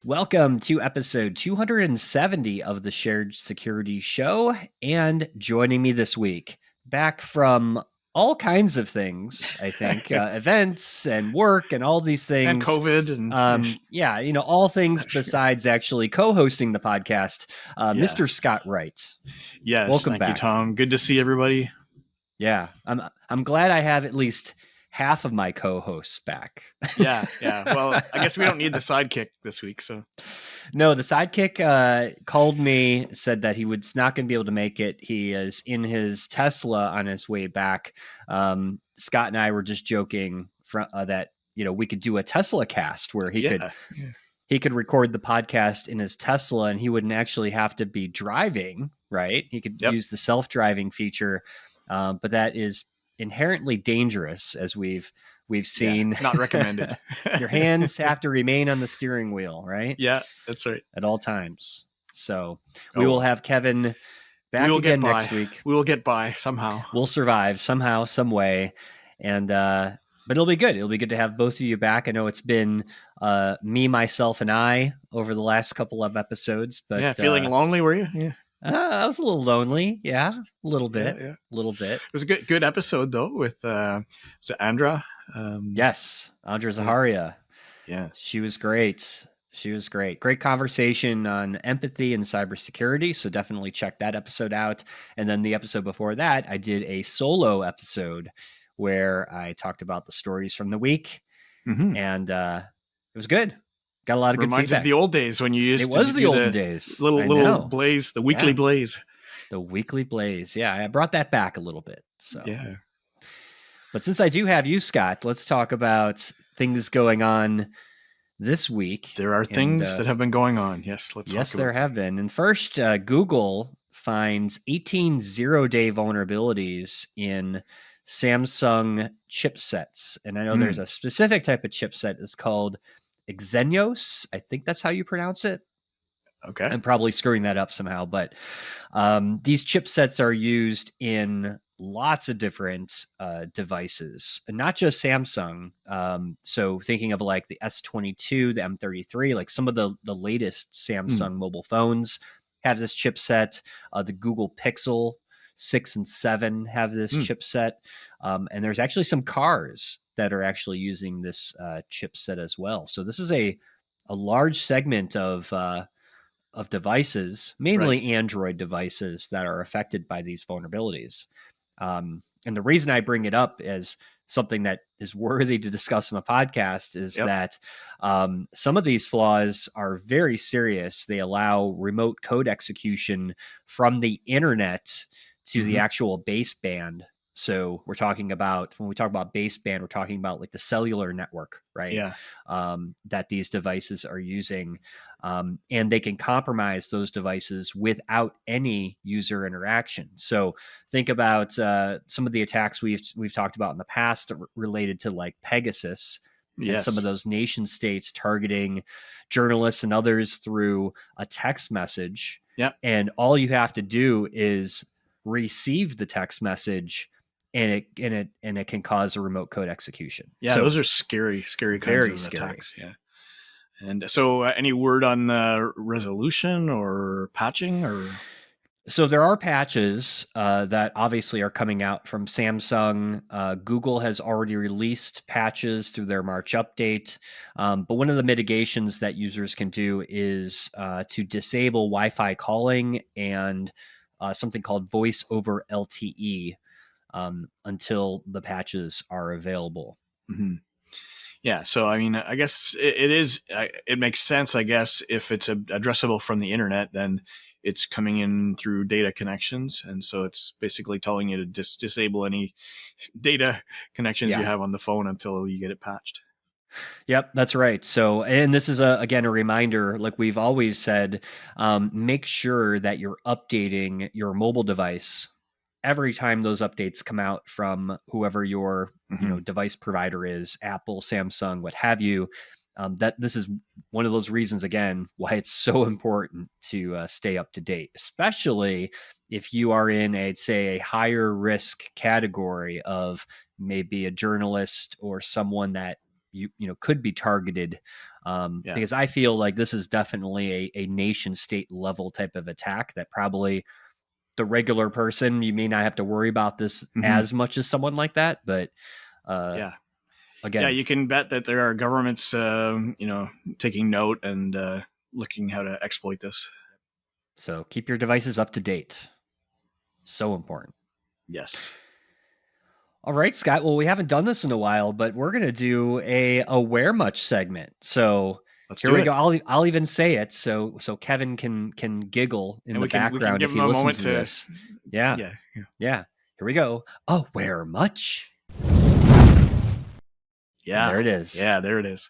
Welcome to episode 270 of the Shared Security Show. And joining me this week, back from all kinds of things, I think, events and work and all these And things. COVID and all things besides actually co-hosting the podcast. Mr. Scott Wright. Yes, Welcome thank back. you, Tom. Good to see everybody. Yeah, I'm glad I have at least half of my co-hosts back. Yeah. Well, I guess we don't need the sidekick this week, so. No, the sidekick called me, said that he was not going to be able to make it. He is in his Tesla on his way back. Scott and I were just joking that we could do a Tesla cast where he could record the podcast in his Tesla, and he wouldn't actually have to be driving. Right? He could use the self-driving feature, but that is inherently dangerous, as we've seen. Not recommended. Your hands have to remain on the steering wheel, right? Yeah, that's right. At all times. So we will have Kevin back again next week. We will get by somehow. We'll survive somehow, some way. And, but it'll be good. It'll be good to have both of you back. I know it's been me, myself, and I over the last couple of episodes. But feeling lonely, were you? Yeah. I was a little lonely. Yeah, a little bit. Yeah. A little bit. It was a good episode, though, with Andra. Yes, Andra Zaharia. Yeah. She was great. Great conversation on empathy and cybersecurity. So definitely check that episode out. And then the episode before that, I did a solo episode where I talked about the stories from the week. Mm-hmm. And it was good. Got a lot of good feedback. Reminds of the old days when you used to do the olden days. Little blaze, the weekly blaze. The weekly blaze. Yeah, I brought that back a little bit. So yeah. But since I do have you, Scott, let's talk about things going on this week. There are things that have been going on. Yes, there have been. And first, Google finds 18 zero-day vulnerabilities in Samsung chipsets. And I know there's a specific type of chipset. It's called Exynos. I think that's how you pronounce it. Okay. I'm probably screwing that up somehow. But these chipsets are used in lots of different devices, and not just Samsung. So thinking of like the S22, the M33, like some of the latest Samsung mobile phones have this chipset. The Google Pixel 6 and 7 have this chipset. And there's actually some cars that are actually using this chipset as well. So this is a large segment of devices, mainly Android devices, that are affected by these vulnerabilities. And the reason I bring it up as something that is worthy to discuss in the podcast is that some of these flaws are very serious. They allow remote code execution from the internet to the actual baseband. So we're talking about, when we talk about baseband, we're talking about like the cellular network, right? Yeah. That these devices are using. And they can compromise those devices without any user interaction. So think about some of the attacks we've talked about in the past related to like Pegasus. And some of those nation states targeting journalists and others through a text message. Yeah. And all you have to do is receive the text message, and it can cause a remote code execution. Yeah, so those are scary kinds of attacks. Yeah. And so any word on resolution or patching or? So there are patches that obviously are coming out from Samsung. Google has already released patches through their March update. But one of the mitigations that users can do is to disable Wi-Fi calling and something called voice over LTE until the patches are available. Mm-hmm. Yeah. So, I mean, I guess it makes sense, I guess, if it's addressable from the internet, then it's coming in through data connections. And so it's basically telling you to disable any data connections you have on the phone until you get it patched. Yep, that's right. So, and this is again a reminder, like we've always said, make sure that you're updating your mobile device every time those updates come out from whoever your device provider is, Apple, Samsung, what have you. That this is one of those reasons, again, why it's so important to stay up to date, especially if you are in, I'd say, a higher risk category of maybe a journalist or someone that could be targeted. Yeah. Because I feel like this is definitely a nation state level type of attack that probably the regular person, you may not have to worry about this Hmm. as much as someone like that. But Yeah. Yeah. again, You can bet that there are governments, taking note and looking how to exploit this. so keep your devices up to date. So important. Yes. All right, Scott. Well, we haven't done this in a while, but we're gonna do a where much segment. So Let's here do we go. it. I'll even say it so Kevin can giggle in And the we can background give if them he a listens moment to to, this. Yeah, yeah. Yeah. yeah. Here we go. Oh, where much? And Yeah. there it is. Yeah. There it is.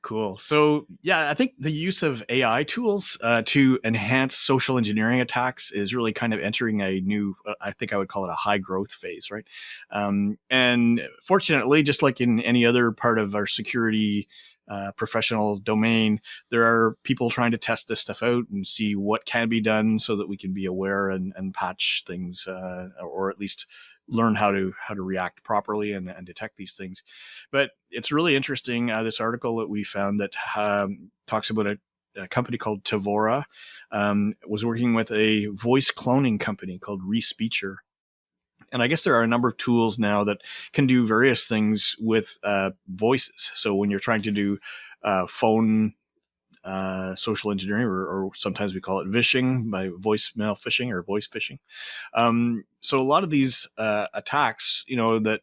Cool. So, yeah, I think the use of AI tools to enhance social engineering attacks is really kind of entering a new, I think I would call it a high growth phase, right? And fortunately, just like in any other part of our security professional domain, there are people trying to test this stuff out and see what can be done so that we can be aware and patch things, or at least learn how to react properly and detect these things. But it's really interesting, this article that we found that talks about a company called Tavora, was working with a voice cloning company called Respeecher. And I guess there are a number of tools now that can do various things with voices. So when you're trying to do phone social engineering, or sometimes we call it vishing, by voicemail phishing or voice phishing. So a lot of these attacks, that,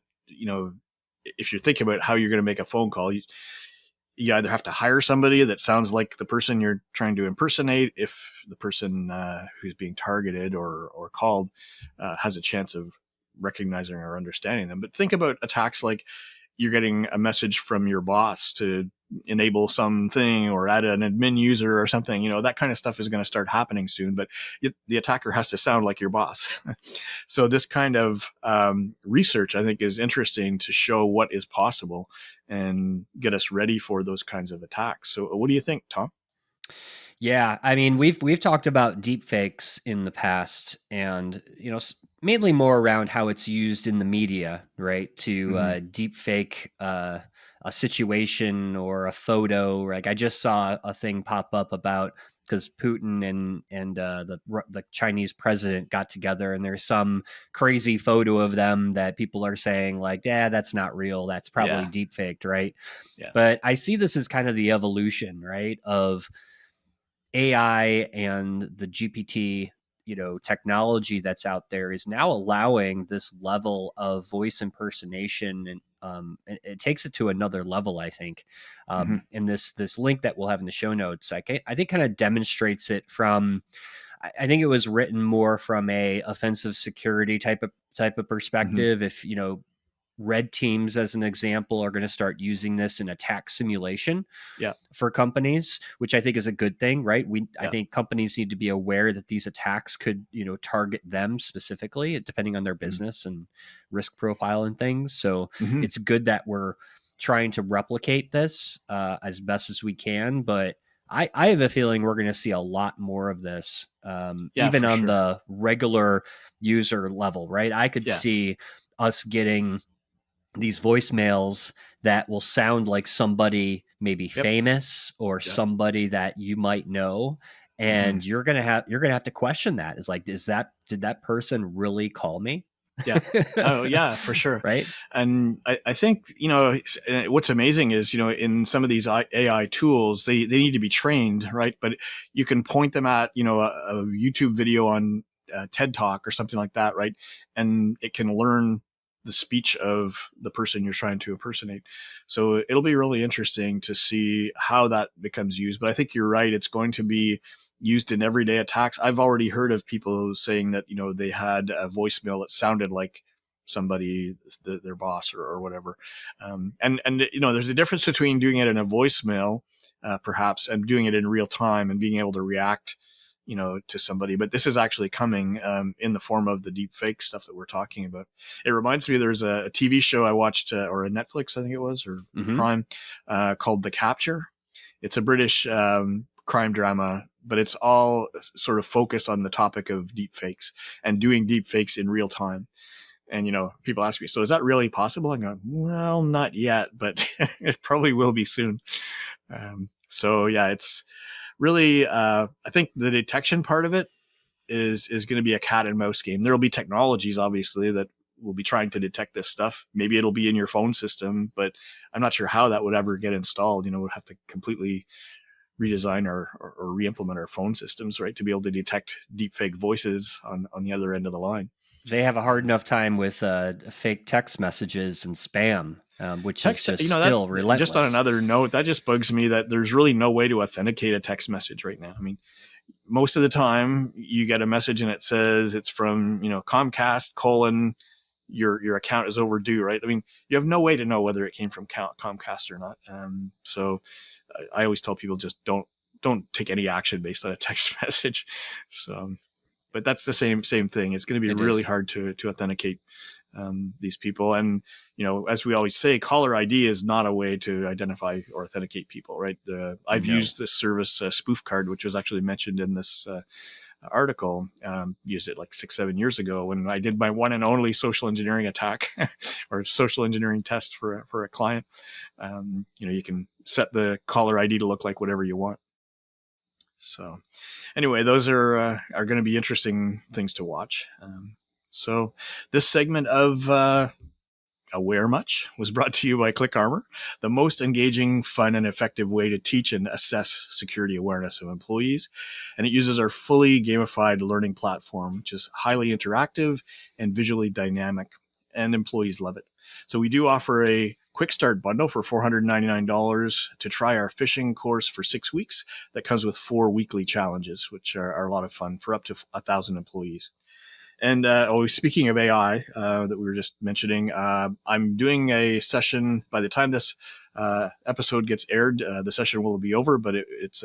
if you're thinking about how you're going to make a phone call, you either have to hire somebody that sounds like the person you're trying to impersonate, if the person who's being targeted or called has a chance of recognizing or understanding them. But think about attacks like you're getting a message from your boss to enable something or add an admin user or something. That kind of stuff is going to start happening soon, but the attacker has to sound like your boss. So this kind of research, I think, is interesting to show what is possible and get us ready for those kinds of attacks. So what do you think, Tom? Yeah, I mean, we've talked about deep fakes in the past, and mainly more around how it's used in the media, right? To Mm-hmm. deep fake a situation or a photo. Like I just saw a thing pop up about because Putin and the Chinese president got together, and there's some crazy photo of them that people are saying like, yeah, that's not real. That's probably Yeah. deep faked, right? Yeah. But I see this as kind of the evolution, right, of AI and the GPT, technology that's out there is now allowing this level of voice impersonation, and it takes it to another level. I think, Mm-hmm. and this link that we'll have in the show notes, I think kind of demonstrates it from. I think it was written more from a offensive security type of Mm-hmm. perspective. If red teams, as an example, are going to start using this in attack simulation Yeah. for companies, which I think is a good thing, right? I Yeah. think companies need to be aware that these attacks could, target them specifically, depending on their business and risk profile and things. So Mm-hmm. it's good that we're trying to replicate this as best as we can, but I have a feeling we're going to see a lot more of this, Yeah, even for on sure. the regular user level, right? I could Yeah. see us getting these voicemails that will sound like somebody maybe Yep. famous or Yeah. somebody that you might know, Mm-hmm. and you're gonna have to question that. Is like, did that person really call me? Yeah. Oh, yeah, for sure. Right. And I think, what's amazing is, in some of these AI tools, they need to be trained, right? But you can point them at, a YouTube video on TED Talk or something like that, right? And it can learn the speech of the person you're trying to impersonate. So it'll be really interesting to see how that becomes used. But I think you're right. It's going to be used in everyday attacks. I've already heard of people saying that, they had a voicemail that sounded like somebody, their boss or whatever. And there's a difference between doing it in a voicemail, perhaps, and doing it in real time and being able to react, to somebody. But this is actually coming in the form of the deep fake stuff that we're talking about. It reminds me, there's a TV show I watched, or a Netflix, I think it was, or Mm-hmm. Prime, called The Capture. It's a British crime drama, but it's all sort of focused on the topic of deep fakes and doing deep fakes in real time. And people ask me, so is that really possible? I go, well, not yet, but it probably will be soon. So yeah, it's really, I think the detection part of it is going to be a cat and mouse game. There will be technologies, obviously, that will be trying to detect this stuff. Maybe it'll be in your phone system, but I'm not sure how that would ever get installed. We'd have to completely redesign or re-implement our phone systems, right, to be able to detect deepfake voices on the other end of the line. They have a hard enough time with fake text messages and spam, which is Text, just that still just on relentless. another note, that just bugs me that there's really no way to authenticate a text message right now. I mean, most of the time you get a message and it says it's from, Comcast : your account is overdue, right? I mean, you have no way to know whether it came from Comcast or not. So I always tell people, just don't take any action based on a text message. So, but that's the same thing. It's going to be It really is. hard to authenticate these people. And as we always say, caller ID is not a way to identify or authenticate people, right? I've No. used this service, Spoof Card, which was actually mentioned in this article. Used it like 6-7 years ago when I did my one and only social engineering attack or social engineering test for a client. You can set the caller ID to look like whatever you want. So anyway, those are going to be interesting things to watch. So this segment of Aware Much was brought to you by ClickArmor, the most engaging, fun, and effective way to teach and assess security awareness of employees. And it uses our fully gamified learning platform, which is highly interactive and visually dynamic, and employees love it. So we do offer a quick start bundle for $499 to try our phishing course for 6 weeks. That comes with 4 weekly challenges, which are a lot of fun for up to 1,000 employees. And speaking of AI that we were just mentioning, I'm doing a session. By the time this episode gets aired, the session will be over, but it's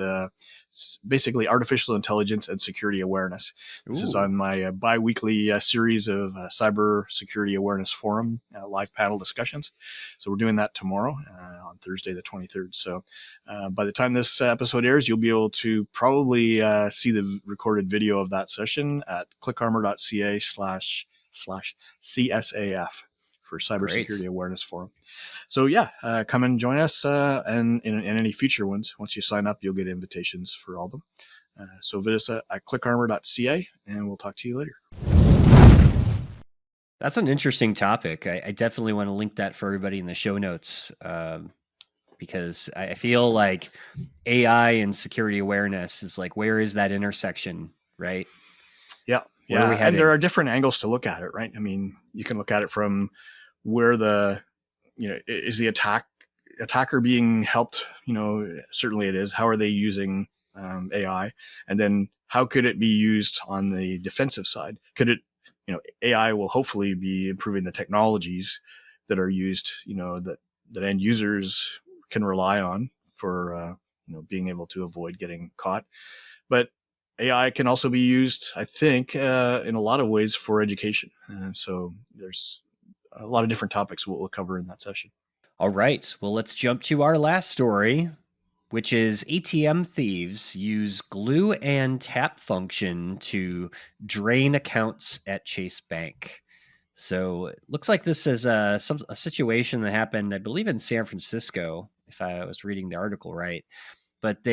basically artificial intelligence and security awareness. This is on Ooh, my bi-weekly series of Cybersecurity Awareness Forum live panel discussions. So we're doing that tomorrow on Thursday, the 23rd. So by the time this episode airs, you'll be able to probably see the recorded video of that session at clickarmor.ca/CSAF for great. Cybersecurity Awareness Forum. So yeah, come and join us, and in any future ones. Once you sign up, you'll get invitations for all of them. So visit us at clickarmor.ca, and we'll talk to you later. That's an interesting topic. I definitely want to link that for everybody in the show notes, because I feel like AI and security awareness is like, where is that intersection, right? Yeah, Where are we yeah, and there headed? are different angles to look at it, right? I mean, you can look at it from where is the attacker being helped? Certainly it is. How are they using AI? And then how could it be used on the defensive side? Could it, AI will hopefully be improving the technologies that are used, that end users can rely on for, being able to avoid getting caught. But AI can also be used, I think, in a lot of ways for education. So there's a lot of different topics we'll cover in that session. All right. Well, let's jump to our last story, which is ATM thieves use glue and tap function to drain accounts at Chase Bank. So it looks like this is a situation that happened, I believe, in San Francisco, if I was reading the article right. But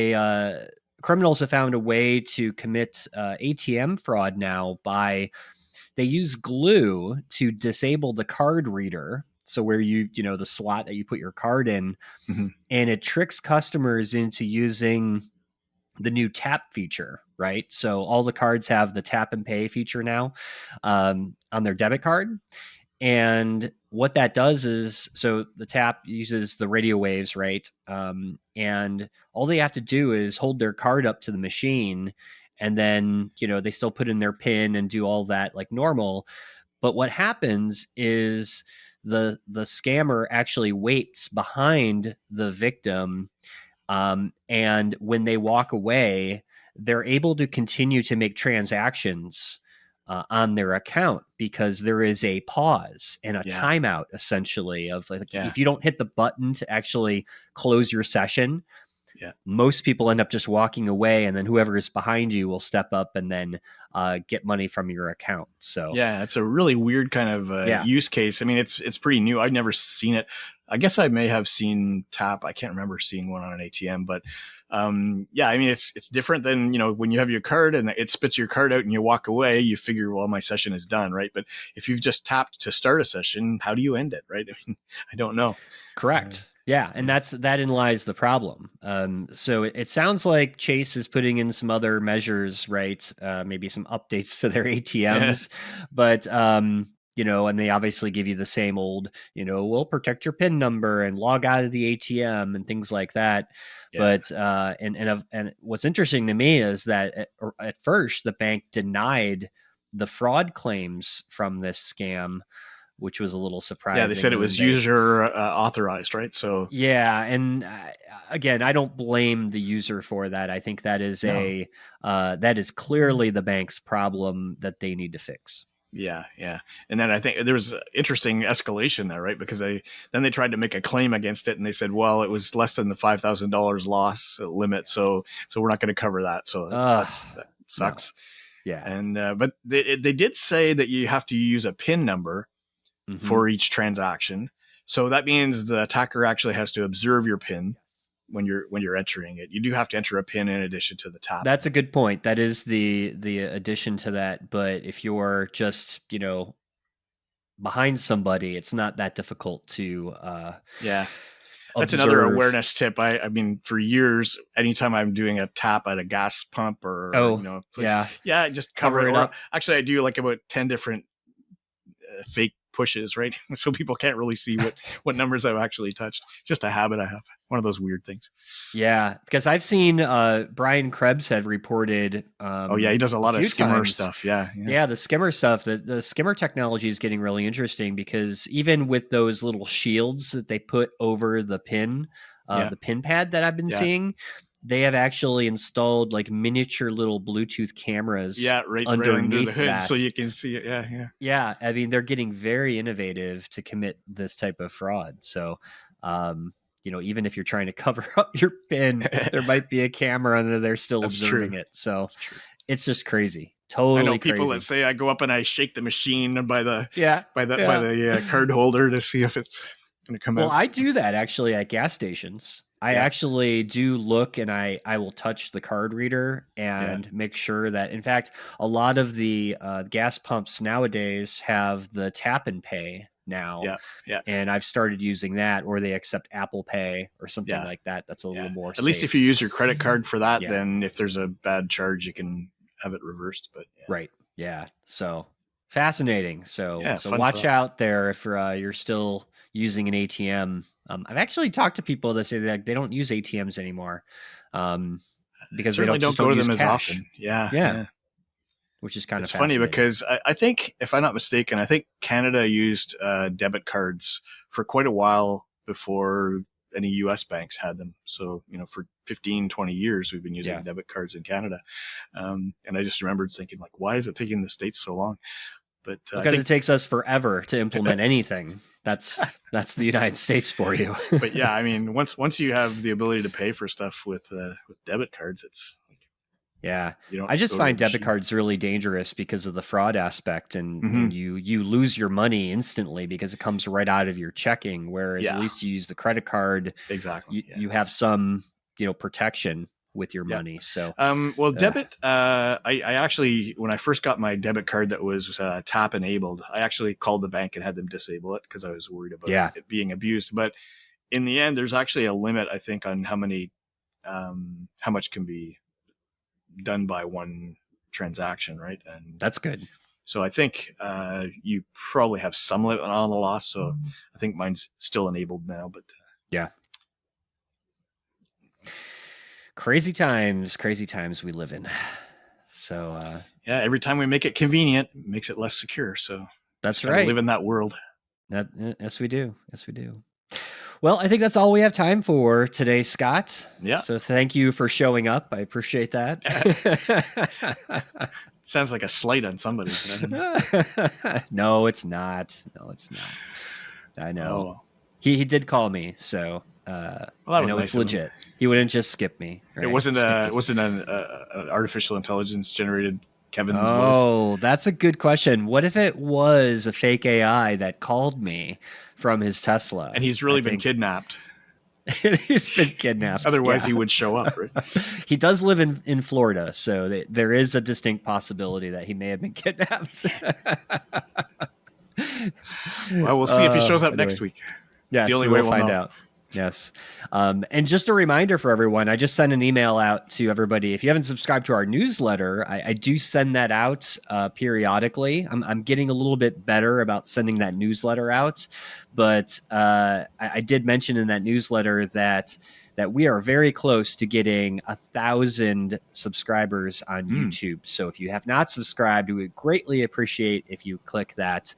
criminals have found a way to commit ATM fraud now by they use glue to disable the card reader. So where the slot that you put your card in, Mm-hmm. and it tricks customers into using the new tap feature, right? So all the cards have the tap and pay feature now on their debit card. And what that does is, so the tap uses the radio waves, right? And all they have to do is hold their card up to the machine, and then they still put in their PIN and do all that like normal. But what happens is the scammer actually waits behind the victim, and when they walk away, they're able to continue to make transactions on their account because there is a pause and a Yeah, timeout essentially of like yeah, if you don't hit the button to actually close your session, Yeah. most people end up just walking away, and then whoever is behind you will step up and then get money from your account. So Yeah, it's a really weird kind of yeah, use case. I mean, it's pretty new. I've never seen it. I guess I may have seen tap. I can't remember seeing one on an ATM, but yeah, I mean, it's different than, when you have your card and it spits your card out and you walk away. You figure, well, my session is done, right? But if you've just tapped to start a session, how do you end it, right? I mean, I don't know. correct. Yeah, and Yeah. that lies the problem. So it sounds like Chase is putting in some other measures, right? Maybe some updates to their Yeah. ATMs, but and they obviously give you the same old, we'll protect your PIN number and log out of the ATM and things like that. Yeah. But and what's interesting to me is that at first the bank denied the fraud claims from this scam, which was a little Yeah. They surprising. said it And then was they user authorized, right? So yeah, and again, I don't blame the user for that. I think that is no. that is clearly the bank's problem that they need to fix. Yeah, yeah. And then I think there was interesting escalation there, right? Because they tried to make a claim against it, and they said, well, it was less than the $5,000 loss limit, so we're not going to cover that. So that No, sucks. yeah, And but they did say that you have to use a PIN number hmm for each transaction. So that means the attacker actually has to observe your PIN when you're entering it. You do have to enter a PIN in addition to the tapping. that's a good point. That is the addition to that. But if you're just behind somebody, it's not that difficult to Yeah. That's another observe. awareness tip. I mean, for years, anytime I'm doing a tap at a gas pump or, Oh place, yeah, yeah, just cover it. cover it Or up. actually, I do like about 10 different fake pushes, right? So people can't really see what numbers I've actually touched. Just a habit I have. One of those weird things. Yeah, because I've seen Brian Krebs had reported Oh yeah, he does a a lot of few skimmer times. stuff. Yeah, yeah, Yeah, the skimmer stuff. The skimmer technology is getting really interesting because even with those little shields that they put over yeah, the pin pad that I've been yeah, seeing, they have actually installed like miniature little Bluetooth cameras yeah. Right under the underneath hood, so that. you can see it. Yeah, yeah. Yeah, I mean they're getting very innovative to commit this type of fraud. So, even if you're trying to cover up your pin, there might be a camera under there still That's true. observing it. So That's true. it's just crazy, I know totally people that crazy. say I go up and I shake the machine by the Yeah, by yeah. the card holder to see if it's going to come Well, out. I do that actually at gas stations. I Yeah, actually do look and I will touch the card reader yeah, and make sure that, in fact, a lot of the gas pumps nowadays have the tap and pay now. yeah, yeah, And I've started using that, or they accept Apple Pay or something yeah, like that. That's a little yeah. more At least if safe. you use your credit card for that, Yeah. then if there's a bad charge, you can have it reversed. But Right. Yeah. So fascinating. yeah, yeah, So fun watch thought. out there if you're still using an ATM. I've actually talked to people that say that they don't use ATMs anymore, um, I because they certainly don't don't just go don't to use them as cash. often. Yeah, Yeah, yeah. which is kind of It's funny fascinating. because I think, if I'm not mistaken, I think Canada used debit cards for quite a while before any US banks had them. So, for 15, 20 years, we've been using Yeah. debit cards in Canada. And I just remembered thinking, like, why is it taking the States so long? But I Because it think, takes us forever to implement anything. That's the United States for you. but yeah, I mean, once you have the ability to pay for stuff with debit cards, it's like, Yeah. you don't I just go to a find debit machine. cards really dangerous because of the fraud aspect, and Hmm. you lose your money instantly because it comes right out of your checking, whereas at Yeah, least you use the credit card, exactly. Yeah. you have some, protection with your Yeah. money. So, Well, uh, debit. I actually, when I first got my debit card that was tap enabled, I actually called the bank and had them disable it because I was worried about yeah, it being abused. But in the end, there's actually a limit, I think, on how much can be done by one transaction, right? And that's good. so I think you probably have some limit on the loss. So I think mine's still enabled now, but Yeah. Crazy times we live in. So, yeah, every time we make it convenient, it makes it less secure. So that's just got to live right. in that world. Yes, we do. Yes, we do. Well, I think that's all we have time for today, Scott. Yeah. So thank you for showing up. I appreciate that. Sounds like a slight on somebody, but I don't know. No, it's not. No, it's not. I know. Oh, He did call me, so Well, that I was know nice it's of him. legit. He wouldn't just skip me. Right? It wasn't Skip us. an artificial intelligence generated Kevin's voice. Oh, that's a good question. What if it was a fake AI that called me from his Tesla? And he's really been kidnapped. He's been kidnapped. Otherwise, Yeah. he would show up, right? He does live in Florida, so there is a distinct possibility that he may have been kidnapped. Well, we'll see if he shows up Anyway. next week. It's Yes, the only we way will we'll find know. out. Yes. And just a reminder for everyone, I just sent an email out to everybody. If you haven't subscribed to our newsletter, I do send that out periodically. I'm getting a little bit better about sending that newsletter out. But I did mention in that newsletter that we are very close to getting 1,000 subscribers on YouTube. So if you have not subscribed, we would greatly appreciate if you click that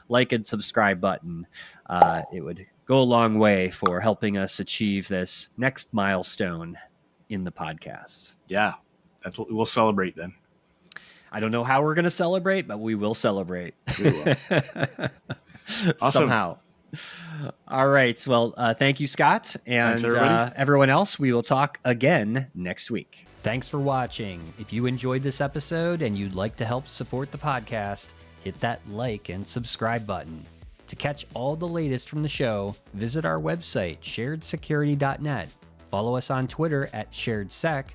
like and subscribe button. It would go a long way for helping us achieve this next milestone in the podcast. Yeah, that's what we'll celebrate then. I don't know how we're going to celebrate, but we will celebrate. We will. Awesome. Somehow. All right. Well, thank you, Scott. And Thanks, everybody. Everyone else, we will talk again next week. Thanks for watching. If you enjoyed this episode and you'd like to help support the podcast, hit that like and subscribe button. To catch all the latest from the show, visit our website, sharedsecurity.net. Follow us on Twitter at SharedSec,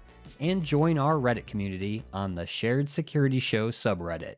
and join our Reddit community on the Shared Security Show subreddit.